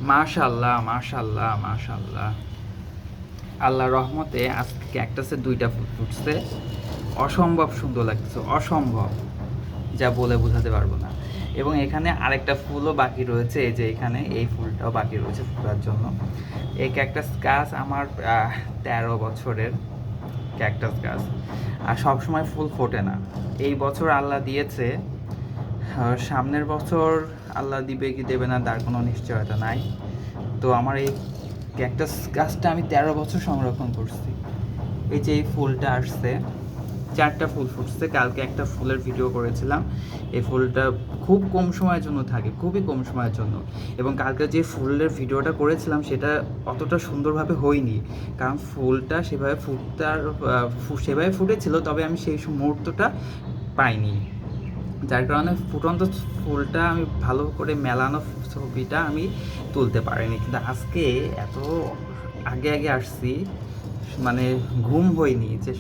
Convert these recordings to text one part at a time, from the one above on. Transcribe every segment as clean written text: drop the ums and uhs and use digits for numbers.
মাশাআল্লাহ, মাশাআল্লাহ, মাশাআল্লাহ। আল্লাহর রহমতে আজকে ক্যাকটাসে ২টা ফুল ফুটছে। অসম্ভব সুন্দর লাগতেছে, অসম্ভব, যা বলে বোঝাতে পারবো না। এবং এখানে আরেকটা ফুলও বাকি রয়েছে, এই যে এখানে এই ফুলটাও বাকি রয়েছে ফোটার জন্য। এই ক্যাকটাস গাছ আমার ১৩ বছরের ক্যাকটাস গাছ, আর সবসময় ফুল ফোটে না। এই বছর আল্লাহ দিয়েছে, সামনের বছর আল্লাহ দিবে কি দেবে না তার কোনো নিশ্চয়তা নাই। তো আমার এই ক্যাকটাস গাছটা আমি ১৩ বছর সংরক্ষণ করছি। এই যে এই ফুলটা আসছে, ৪টা ফুল ফুটছে। কালকে একটা ফুলের ভিডিও করেছিলাম। এই ফুলটা খুব কম সময়ের জন্য থাকে, খুবই কম সময়ের জন্য। এবং কালকে যে ফুলের ভিডিওটা করেছিলাম সেটা অতটা সুন্দরভাবে হয়নি, কারণ ফুলটা সেভাবে সেভাবে ফুটেছিল, তবে আমি সেই মুহূর্তটা পাইনি, যার কারণে ফুটন্ত ফুলটা আমি ভালো করে মেলানো ছবিটা আমি তুলতে পারিনি। কিন্তু আজকে এত আগে আগে আসছি, মানে ঘুম হয়নি যে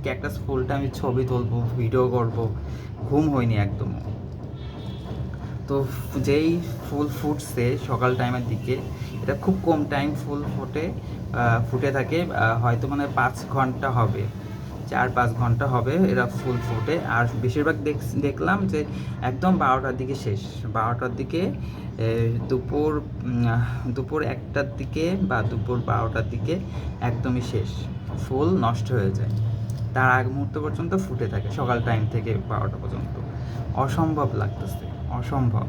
ক্যাকটাস ফুলটা আমি ছবি তুলবো, ভিডিও করব, ঘুম হয়নি একদম। তো যেই ফুল ফুটছে সকাল টাইমের দিকে, এটা খুব কম টাইম ফুল ফুটে থাকে, হয়তো মানে ৫ ঘন্টা হবে, ৪-৫ ঘন্টা হবে এরা ফুল ফুটে। আর বেশিরভাগ দেখলাম যে একদম ১২টার দিকে শেষ, ১২টার দিকে, দুপুর দুপুর ১টার দিকে বা দুপুর ১২টার দিকে একদমই শেষ, ফুল নষ্ট হয়ে যায়। তার আগ মুহূর্ত পর্যন্ত ফুটে থাকে, সকাল টাইম থেকে ১২টা পর্যন্ত। অসম্ভব লাগতেছে, অসম্ভব।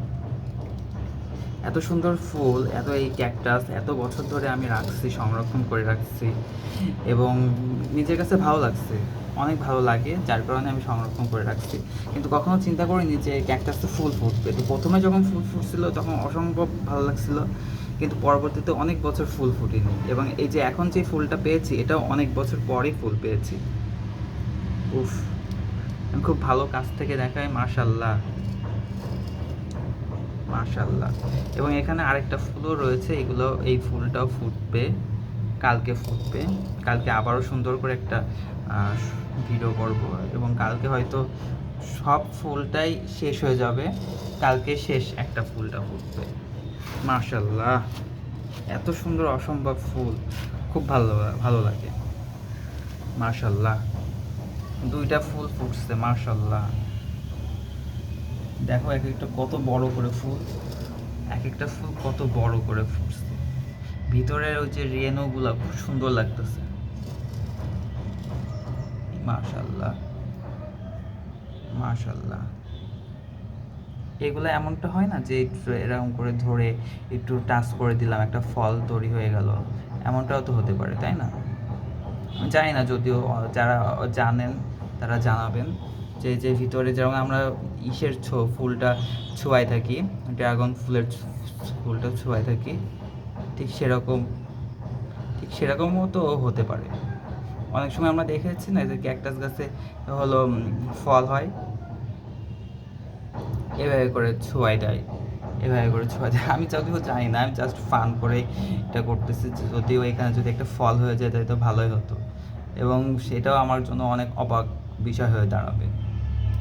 এত সুন্দর ফুল, এত এই ক্যাকটাস এত বছর ধরে আমি রাখছি, সংরক্ষণ করে রাখছি, এবং নিজের কাছে ভালো লাগছে, অনেক ভালো লাগে, যার কারণে আমি সংরক্ষণ করে রাখছি। কিন্তু কখনো চিন্তা করিনি যে ক্যাকটাসে ফুল ফুটবে। তো প্রথমে যখন ফুল ফুটছিল তখন অসম্ভব ভালো লাগছিল, কিন্তু পরবর্তীতে অনেক বছর ফুল ফুটেনি। এবং এই যে এখন যে ফুলটা পেয়েছি এটাও অনেক বছর পরেই ফুল পেয়েছি। উফ, আমি খুব ভালো কাছ থেকে দেখাই, মাশাল্লাহ, মাশাল্লাহ। এবং এখানে আরেকটা ফুলও রয়েছে, এগুলো, এই ফুলটাও ফুটবে, কালকে ফুটবে। কালকে আবারও সুন্দর করে একটা ভিডিও করব, এবং কালকে হয়তো সব ফুলটাই শেষ হয়ে যাবে, কালকে শেষ একটা ফুলটা ফুটবে। মাশাল্লাহ, এত সুন্দর অসম্ভব ফুল, খুব ভালো ভালো লাগে। মাশাল্লাহ, ২টা ফুল ফুটছে, মাশাল্লাহ। দেখো এক একটা কত বড় করে ফুল, এক একটা ফুল কত বড় করে ফুটছে। ভিতরের ওই যে রেণুগুলা খুব সুন্দর লাগতেছে, মাশাল্লাহ, মাশাল্লাহ। এগুলো এমনটা হয় না যে একটু এরকম করে ধরে একটু টাচ করে দিলাম একটা ফল তৈরি হয়ে গেল, এমনটাও তো হতে পারে, তাই না? আমি জানি না, যদিও যারা জানেন তারা জানাবেন যে যে ভিতরে যেমন আমরা ফুলটা ছোঁয়ায় থাকি, ড্রাগন ফুলের ফুলটা ছোঁয়ায় থাকি, ঠিক সেরকম, ঠিক সেরকমও তো হতে পারে। অনেক সময় আমরা দেখেছি না যে ক্যাকটাস গাছে হলো ফল হয়, এভাবে করে ছোঁয়াই দেয়, এভাবে করে ছোঁয়া দেয়। আমি যদিও জানি না, আমি জাস্ট ফান করে এটা করতেছি, যদিও এখানে যদি একটা ফল হয়ে যায় তাহলে তো ভালোই হতো, এবং সেটাও আমার জন্য অনেক অবাক বিষয় হয়ে দাঁড়াবে।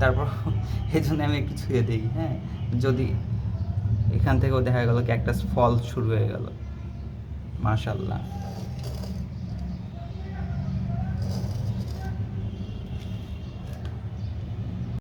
তারপর এই জন্য আমি একটু ছুঁয়ে দিই, হ্যাঁ, যদি এখান থেকেও দেখা গেল ক্যাকটাস ফল শুরু হয়ে গেল, মাশাল্লাহ।